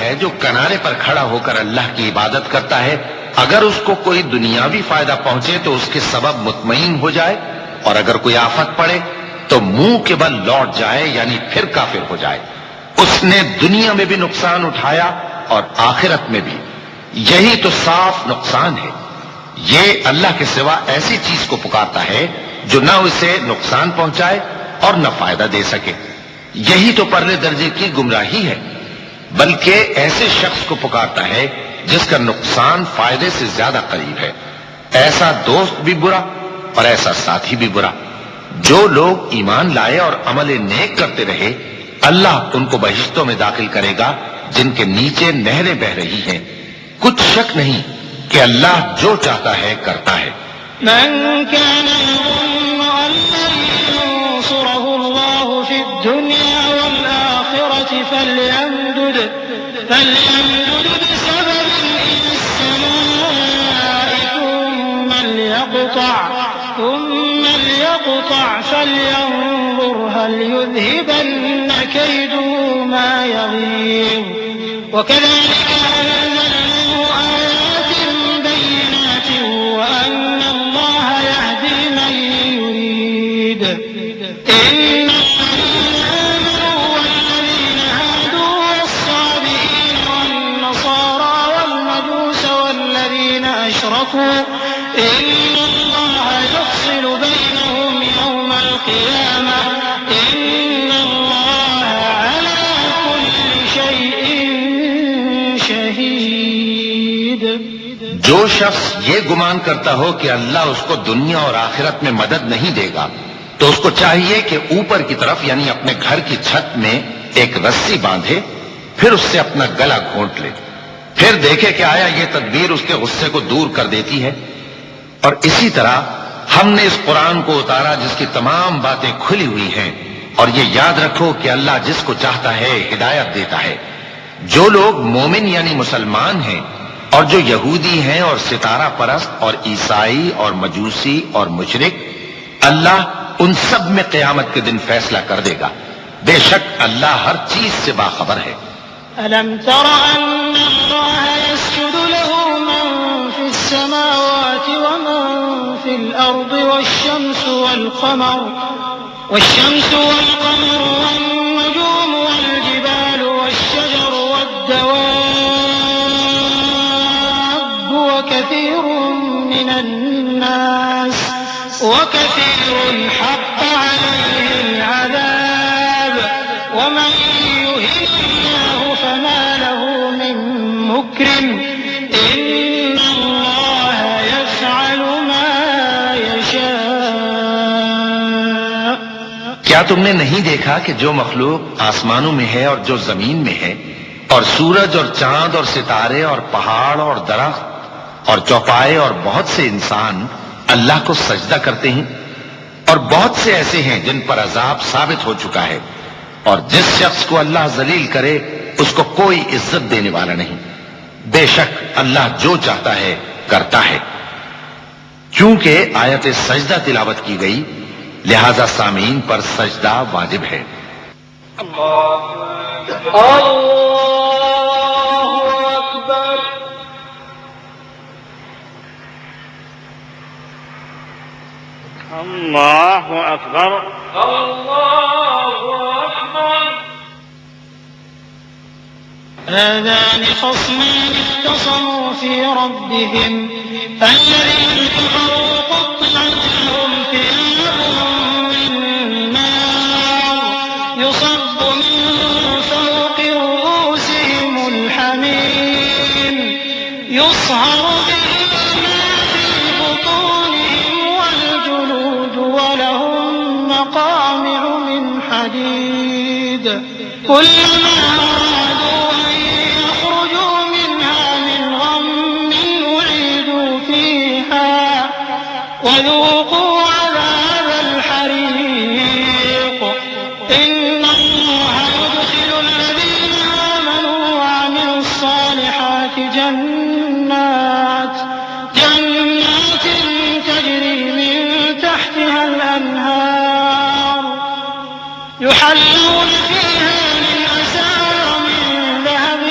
ہے جو کنارے پر کھڑا ہو کر اللہ کی عبادت کرتا ہے، اگر اس کو کوئی دنیاوی فائدہ پہنچے تو اس کے سبب مطمئن ہو جائے، اور اگر کوئی آفت پڑے تو منہ کے بل لوٹ جائے، یعنی پھر کافر ہو جائے۔ اس نے دنیا میں بھی نقصان اٹھایا اور آخرت میں بھی، یہی تو صاف نقصان ہے۔ یہ اللہ کے سوا ایسی چیز کو پکارتا ہے جو نہ اسے نقصان پہنچائے اور نہ فائدہ دے سکے، یہی تو پرلے درجے کی گمراہی ہے۔ بلکہ ایسے شخص کو پکارتا ہے جس کا نقصان فائدے سے زیادہ قریب ہے، ایسا دوست بھی برا اور ایسا ساتھی بھی برا۔ جو لوگ ایمان لائے اور عمل نیک کرتے رہے، اللہ ان کو بہشتوں میں داخل کرے گا جن کے نیچے نہریں بہ رہی ہیں۔ کچھ شک نہیں کہ اللہ جو چاہتا ہے کرتا ہے۔ من كان يظن أن لن ينصره الله في الدنيا والآخرة فليمدد بسبب إلى السماء ثم ليقطع فلينظر هل يذهبن كيده ما يغيظ وكذلك أنزلناه آيات بينات وأن الله يهدي من يريد إن الذين آمنوا والذين هادوا والصابئين والنصارى والمجوس والذين أشركوا إن الله يفصل بينهم يوم القيامة إن الله على كل شيء شهيد۔ جو شخص یہ گمان کرتا ہو کہ اللہ اس کو دنیا اور آخرت میں مدد نہیں دے گا تو اس کو چاہیے کہ اوپر کی طرف یعنی اپنے گھر کی چھت میں ایک رسی باندھے، پھر اس سے اپنا گلا گھونٹ لے، پھر دیکھے کہ آیا یہ تدبیر اس کے غصے کو دور کر دیتی ہے۔ اور اسی طرح ہم نے اس قرآن کو اتارا جس کی تمام باتیں کھلی ہوئی ہیں، اور یہ یاد رکھو کہ اللہ جس کو چاہتا ہے ہدایت دیتا ہے۔ جو لوگ مومن یعنی مسلمان ہیں اور جو یہودی ہیں اور ستارہ پرست اور عیسائی اور مجوسی اور مشرک، اللہ ان سب میں قیامت کے دن فیصلہ کر دے گا۔ بے شک اللہ ہر چیز سے باخبر ہے۔ ألم تر أن الله يسجد له من في السماوات ومن في الأرض والشمس والقمر والنجوم والجبال والشجر والدواب وكثير حق عليه العذاب ومن يهن الله فما له من مكرم إن الله يفعل ما يشاء۔ کیا تم نے نہیں دیکھا کہ جو مخلوق آسمانوں میں ہے اور جو زمین میں ہے، اور سورج اور چاند اور ستارے اور پہاڑ اور درخت اور چوپائے اور بہت سے انسان اللہ کو سجدہ کرتے ہیں، اور بہت سے ایسے ہیں جن پر عذاب ثابت ہو چکا ہے، اور جس شخص کو اللہ ذلیل کرے اس کو کوئی عزت دینے والا نہیں۔ بے شک اللہ جو چاہتا ہے کرتا ہے۔ چونکہ آیت سجدہ تلاوت کی گئی لہذا سامعین پر سجدہ واجب ہے۔ اللہ اکبر۔ اللہ اکبر۔ اللہ اکبر۔ هذان خصمان اختصموا في ربهم الذين كفروا قطعت لهم ثياب من نار يصب من فوق رؤوسهم الحميم يصهر به ما في بطونهم والجلود ولهم مقامع من حديد كلما أرادوا أن يخرجوا منها من غم أعيدوا فيها وذوقوا عذاب الحريق إن الله يدخل الذين آمنوا وعملوا الصالحات جنات تجري من تحتها الأنهار يحلون فيها من أساور من ذهب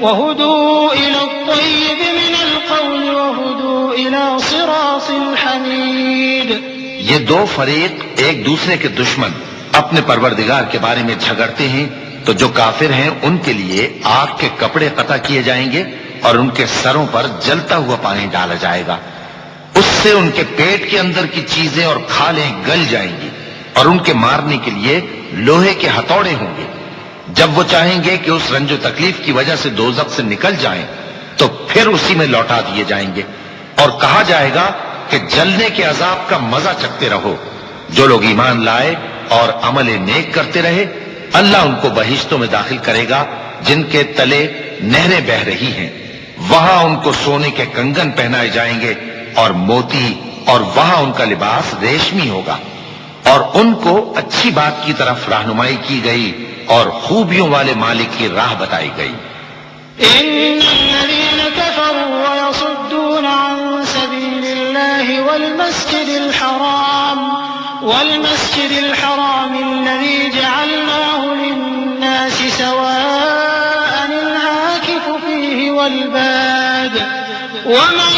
وهدوا إلى الطيب من القول وهدوا إلى صراط الحميد. یہ دو فریق ایک دوسرے کے دشمن اپنے پروردگار کے بارے میں جھگڑتے ہیں، تو جو کافر ہیں ان کے لیے آگ کے کپڑے قطع کیے جائیں گے اور ان کے سروں پر جلتا ہوا پانی ڈالا جائے گا. اس سے ان کے پیٹ کے اندر کی چیزیں اور کھالیں گل جائیں گی اور ان کے مارنے کے لیے لوہے کے ہتھوڑے ہوں گے. جب وہ چاہیں گے کہ اس رنج و تکلیف کی وجہ سے دوزخ سے نکل جائیں تو پھر اسی میں لوٹا دیے جائیں گے اور کہا جائے گا کہ جلنے کے عذاب کا مزہ چکھتے رہو. جو لوگ ایمان لائے اور عمل نیک کرتے رہے اللہ ان کو بہشتوں میں داخل کرے گا جن کے تلے نہریں بہ رہی ہیں. وہاں ان کو سونے کے کنگن پہنائے جائیں گے اور موتی، اور وہاں ان کا لباس ریشمی ہوگا. اور ان کو اچھی بات کی طرف رہنمائی کی گئی اور خوبیوں والے مالک کی راہ بتائی گئی. إن الذين كفروا ويصدون عن سبيل الله والمسجد الحرام الذي جعلناه للناس سواء العاكف فيه والباد ومن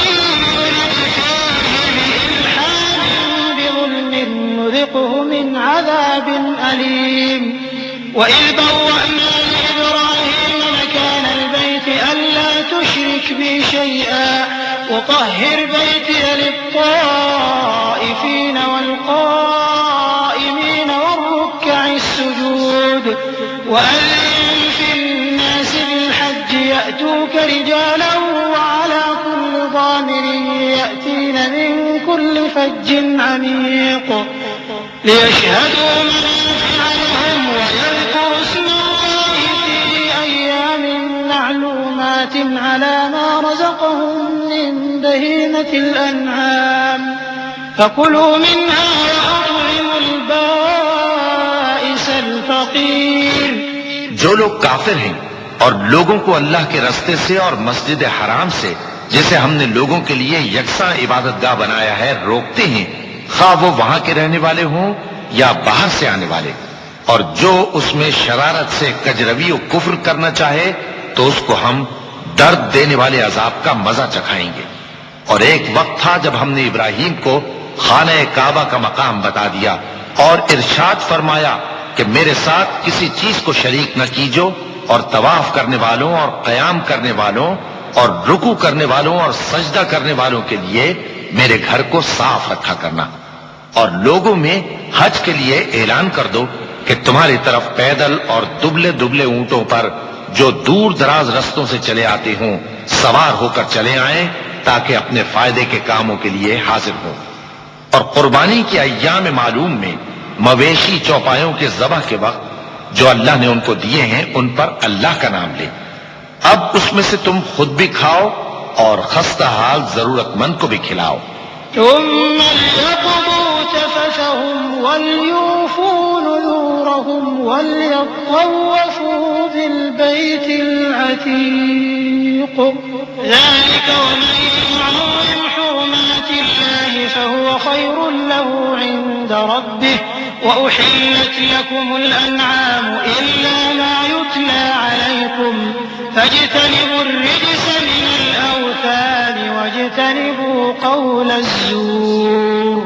يرد فيه بإلحاد بظلم نذقه من عذاب أليم. وإذ بوأنا لإبراهيم مكان البيت ألا تشرك بي شيئا وطهر بيتي للطائفين والقائمين والركع السجود وأذن في الناس بالحج يأتوك رجالا وعلى كل ضامر يأتين من كل فج عميق ليشهدوا منافع لهم ويذكروا اسم الله في أيام معلومات على ما رزقهم من بهيمة الأنعام فكلوا منها وأطعموا البائس الفقير. جو لوگ کافر ہیں اور لوگوں کو اللہ کے رستے سے اور مسجد حرام سے جسے ہم نے لوگوں کے لیے یکساں عبادت گاہ بنایا ہے روکتے ہیں، خواہ وہ وہاں کے رہنے والے ہوں یا باہر سے آنے والے، اور جو اس میں شرارت سے کجروی و کفر کرنا چاہے تو اس کو ہم درد دینے والے عذاب کا مزہ چکھائیں گے. اور ایک وقت تھا جب ہم نے ابراہیم کو خانہ کعبہ کا مقام بتا دیا اور ارشاد فرمایا کہ میرے ساتھ کسی چیز کو شریک نہ کیجو، اور طواف کرنے والوں اور قیام کرنے والوں اور رکوع کرنے والوں اور سجدہ کرنے والوں کے لیے میرے گھر کو صاف رکھا کرنا. اور لوگوں میں حج کے لیے اعلان کر دو کہ تمہاری طرف پیدل اور دبلے دبلے اونٹوں پر جو دور دراز رستوں سے چلے آتے ہوں سوار ہو کر چلے آئیں تاکہ اپنے فائدے کے کاموں کے لیے حاضر ہوں. اور قربانی کے ایام معلوم میں مویشی چوپایوں کے ذبح کے وقت جو اللہ نے ان کو دیے ہیں ان پر اللہ کا نام لے. اب اس میں سے تم خود بھی کھاؤ اور خستہ حال ضرورت مند کو بھی کھلاؤ. ثم ليقضوا تفثهم وليوفوا نذورهم وليطوفوا بالبيت العتيق ذلك ومن يعظم حرمات الله فهو خير له عند ربه وأحلت لكم الأنعام إلا ما يتلى عليكم فاجتنبوا الرجس من الأوثان واجتنبوا قول الزور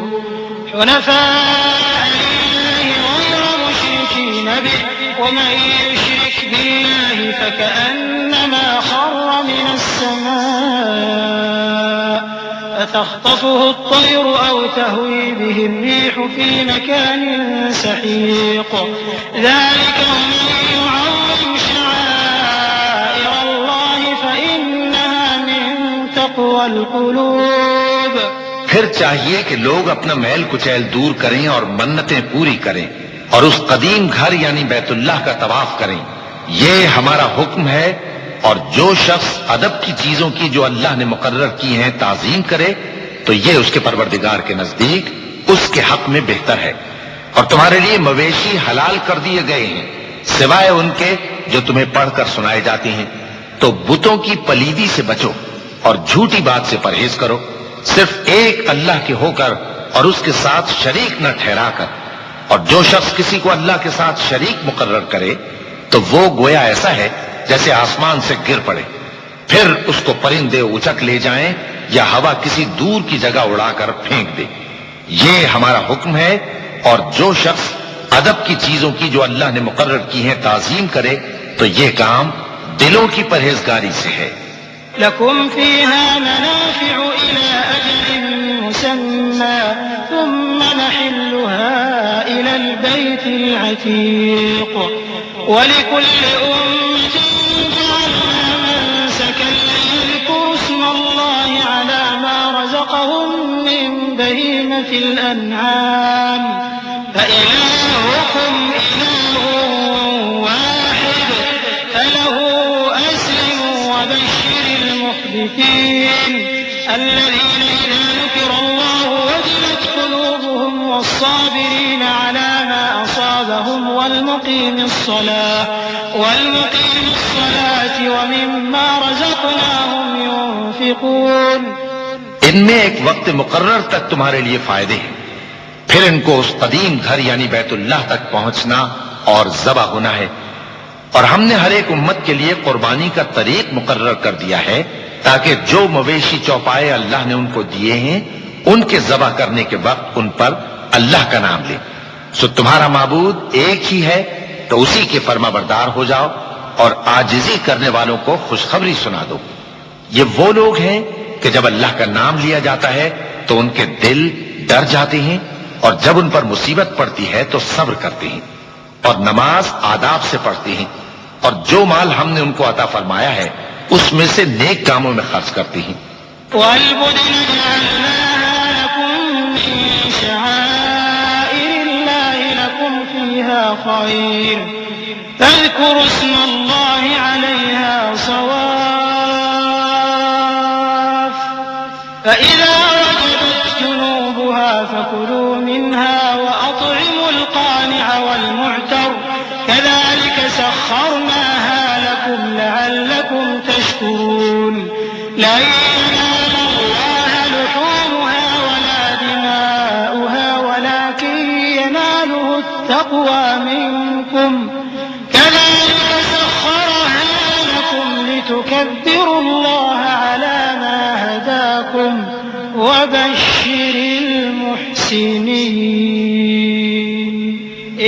حنفاء لله غير مشركين به ومن يشرك بالله فكأنما خر من السماء فتخطفه الطير أو تهوي به الريح في مكان سحيق ذلك ومن يعظم شعائر الله فإنها من تقوى القلوب. پھر چاہیے کہ لوگ اپنا میل کچیل دور کریں اور منتیں پوری کریں اور اس قدیم گھر یعنی بیت اللہ کا طواف کریں. یہ ہمارا حکم ہے. اور جو شخص ادب کی چیزوں کی جو اللہ نے مقرر کی ہیں تعظیم کرے تو یہ اس کے پروردگار کے نزدیک اس کے حق میں بہتر ہے. اور تمہارے لیے مویشی حلال کر دیے گئے ہیں سوائے ان کے جو تمہیں پڑھ کر سنائے جاتے ہیں. تو بتوں کی پلیدی سے بچو اور جھوٹی بات سے پرہیز کرو، صرف ایک اللہ کے ہو کر اور اس کے ساتھ شریک نہ ٹھہرا کر. اور جو شخص کسی کو اللہ کے ساتھ شریک مقرر کرے تو وہ گویا ایسا ہے جیسے آسمان سے گر پڑے. پھر اس کو پرندے اچک لے جائیں یا ہوا کسی دور کی جگہ اڑا کر پھینک دے. یہ ہمارا حکم ہے، اور جو شخص ادب کی چیزوں کی جو اللہ نے مقرر کی ہیں تعظیم کرے تو یہ کام دلوں کی پرہیزگاری سے ہے. لكم فيها منافع إلى أجل مسمى ثم نحلها إلى البيت العتيق ولكل أمة جعلنا منسكا ليذكروا اسم الله على ما رزقهم من بهيمة الأنعام فإلهكم إله واحد فله أسلموا وبشر المخبتين الذين إذا ذكر الله وجلت قلوبهم والصابرين على ما أصابهم والمقيم الصلاة ومما رزقناهم ينفقون. ان میں ایک وقت مقرر تک تمہارے لیے فائدے ہیں، پھر ان کو اس قدیم گھر یعنی بیت اللہ تک پہنچنا اور ذبح ہونا ہے. اور ہم نے ہر ایک امت کے لیے قربانی کا طریق مقرر کر دیا ہے تاکہ جو مویشی چوپائے اللہ نے ان کو دیے ہیں ان کے ذبح کرنے کے وقت ان پر اللہ کا نام لیں. سو تمہارا معبود ایک ہی ہے تو اسی کے فرما بردار ہو جاؤ اور عاجزی کرنے والوں کو خوشخبری سنا دو. یہ وہ لوگ ہیں کہ جب اللہ کا نام لیا جاتا ہے تو ان کے دل ڈر جاتے ہیں، اور جب ان پر مصیبت پڑتی ہے تو صبر کرتے ہیں اور نماز آداب سے پڑھتے ہیں، اور جو مال ہم نے ان کو عطا فرمایا ہے اس میں سے نیک کاموں میں خرچ کرتے ہیں. وَالْبُدْنَ جَعَلْنَاهَا لَكُم مِّن شَعَائِرِ اللَّهِ لَكُمْ فِيهَا خَيْرٌ فَاذْكُرُوا اسْمَ اللَّهِ عَلَيْهَا صَوَافَّ فَإِذَا وَجَبَتْ جُنُوبُهَا فَكُلُوا مِنْهَا وَأَطْعِمُوا الْقَانِعَ وَالْمُعْتَرَّ كَذَلِكَ سَخَّرْنَاهَا لَكُمْ لَعَلَّكُمْ تَشْكُرُونَ. لَن يَنَالَ اللَّهَ لُحُومُهَا وَلَا دِمَاؤُهَا وَلَكِن يَنَالُهُ التَّقْوَىٰ مِنكُمْ كَذَلِكَ سَخَّرَهَا لَكُمْ لِتُكَبِّرُوا اللَّهَ عَلَىٰ مَا هَدَاكُمْ وَبَشِّرِ الْمُحْسِنِينَ.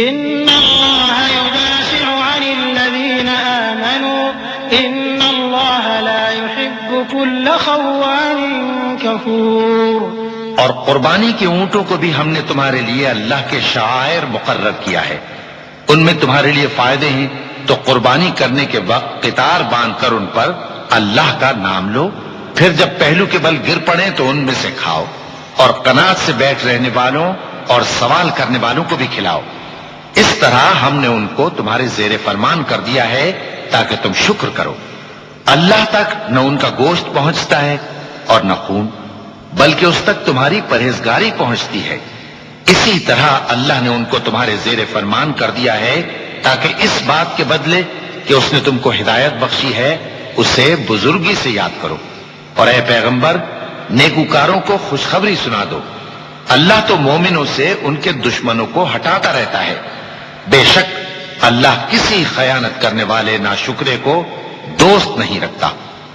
إِنَّ اللَّهَ يُدَافِعُ عَنِ الَّذِينَ آمَنُوا إِنَّ اللَّهَ لَا يُحِبُّ كُلَّ خَوَّانٍ كَفُورٍ. اور قربانی کے اونٹوں کو بھی ہم نے تمہارے لیے اللہ کے شعائر مقرر کیا ہے، ان میں تمہارے لیے فائدے ہیں. تو قربانی کرنے کے وقت قطار باندھ کر ان پر اللہ کا نام لو، پھر جب پہلو کے بل گر پڑے تو ان میں سے کھاؤ، اور قناعت سے بیٹھ رہنے والوں اور سوال کرنے والوں کو بھی کھلاؤ. اس طرح ہم نے ان کو تمہارے زیر فرمان کر دیا ہے تاکہ تم شکر کرو. اللہ تک نہ ان کا گوشت پہنچتا ہے اور نہ خون، بلکہ اس تک تمہاری پرہیزگاری پہنچتی ہے. اسی طرح اللہ نے ان کو تمہارے زیر فرمان کر دیا ہے تاکہ اس بات کے بدلے کہ اس نے تم کو ہدایت بخشی ہے اسے بزرگی سے یاد کرو. اور اے پیغمبر، نیکوکاروں کو خوشخبری سنا دو. اللہ تو مومنوں سے ان کے دشمنوں کو ہٹاتا رہتا ہے. بے شک اللہ کسی خیانت کرنے والے ناشکرے کو دوست نہیں رکھتا.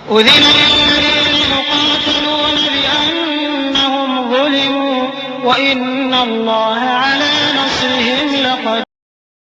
أذن للذين يقاتلون بأنهم ظلموا وإن الله على نصرهم لقدير.